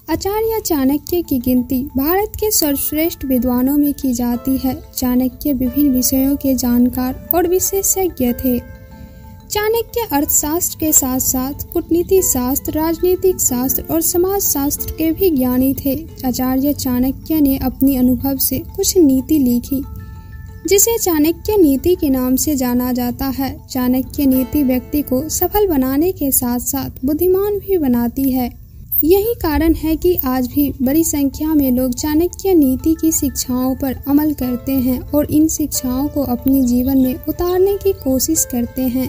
आचार्य चाणक्य की गिनती भारत के सर्वश्रेष्ठ विद्वानों में की जाती है। चाणक्य विभिन्न विषयों के जानकार और विशेषज्ञ थे। चाणक्य अर्थशास्त्र के साथ साथ कूटनीति शास्त्र, राजनीतिक शास्त्र और समाज शास्त्र के भी ज्ञानी थे। आचार्य चाणक्य ने अपनी अनुभव से कुछ नीति लिखी जिसे चाणक्य नीति के नाम से जाना जाता है। चाणक्य नीति व्यक्ति को सफल बनाने के साथ साथ बुद्धिमान भी बनाती है। यही कारण है कि आज भी बड़ी संख्या में लोग चाणक्य नीति की शिक्षाओं पर अमल करते हैं और इन शिक्षाओं को अपने जीवन में उतारने की कोशिश करते हैं।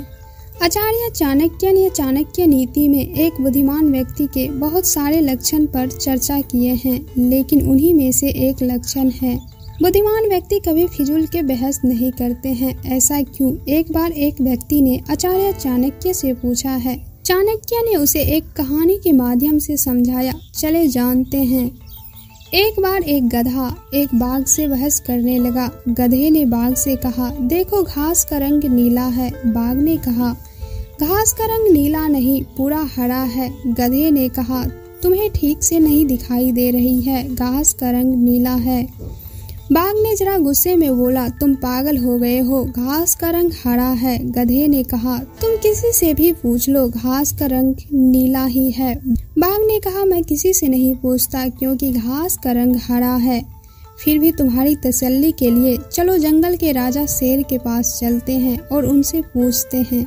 आचार्य चाणक्य ने चाणक्य नीति में एक बुद्धिमान व्यक्ति के बहुत सारे लक्षण पर चर्चा किए हैं, लेकिन उन्हीं में से एक लक्षण है बुद्धिमान व्यक्ति कभी फिजूल के बहस नहीं करते हैं। ऐसा क्यों? एक बार एक व्यक्ति ने आचार्य चाणक्य से पूछा है। चाणक्य ने उसे एक कहानी के माध्यम से समझाया। चले जानते हैं। एक बार एक गधा एक बाघ से बहस करने लगा। गधे ने बाघ से कहा, देखो घास का रंग नीला है। बाघ ने कहा, घास का रंग नीला नहीं, पूरा हरा है। गधे ने कहा, तुम्हें ठीक से नहीं दिखाई दे रही है, घास का रंग नीला है। बाघ ने जरा गुस्से में बोला, तुम पागल हो गए हो, घास का रंग हरा है। गधे ने कहा, तुम किसी से भी पूछ लो, घास का रंग नीला ही है। बाघ ने कहा, मैं किसी से नहीं पूछता क्योंकि घास का रंग हरा है। फिर भी तुम्हारी तसल्ली के लिए चलो जंगल के राजा शेर के पास चलते हैं और उनसे पूछते हैं।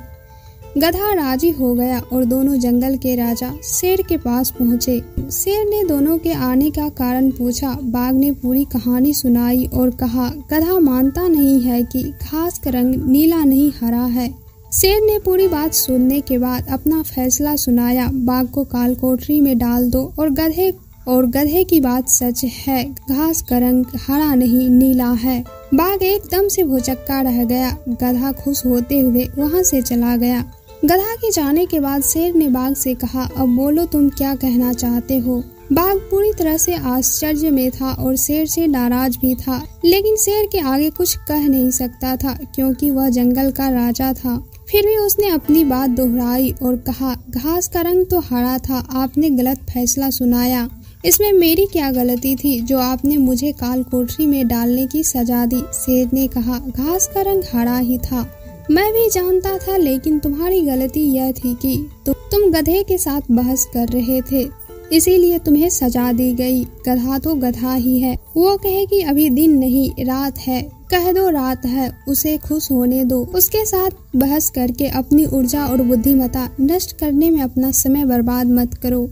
गधा राजी हो गया और दोनों जंगल के राजा शेर के पास पहुँचे। शेर ने दोनों के आने का कारण पूछा। बाघ ने पूरी कहानी सुनाई और कहा, गधा मानता नहीं है कि घास का रंग नीला नहीं हरा है। शेर ने पूरी बात सुनने के बाद अपना फैसला सुनाया। बाघ को काल कोठरी में डाल दो और गधे की बात सच है, घास का रंग हरा नहीं नीला है। बाघ एकदम से भौचक्का रह गया। गधा खुश होते हुए वहाँ से चला गया। गधा के जाने के बाद शेर ने बाघ से कहा, अब बोलो तुम क्या कहना चाहते हो। बाघ पूरी तरह से आश्चर्य में था और शेर से नाराज भी था, लेकिन शेर के आगे कुछ कह नहीं सकता था क्योंकि वह जंगल का राजा था। फिर भी उसने अपनी बात दोहराई और कहा, घास का रंग तो हरा था, आपने गलत फैसला सुनाया। इसमें मेरी क्या गलती थी जो आपने मुझे काल कोठरी में डालने की सजा दी। शेर ने कहा, घास का रंग हरा ही था, मैं भी जानता था, लेकिन तुम्हारी गलती यह थी कि तुम गधे के साथ बहस कर रहे थे, इसीलिए तुम्हें सजा दी गई। गधा तो गधा ही है, वो कहे कि अभी दिन नहीं रात है, कह दो रात है, उसे खुश होने दो। उसके साथ बहस करके अपनी ऊर्जा और बुद्धिमत्ता नष्ट करने में अपना समय बर्बाद मत करो।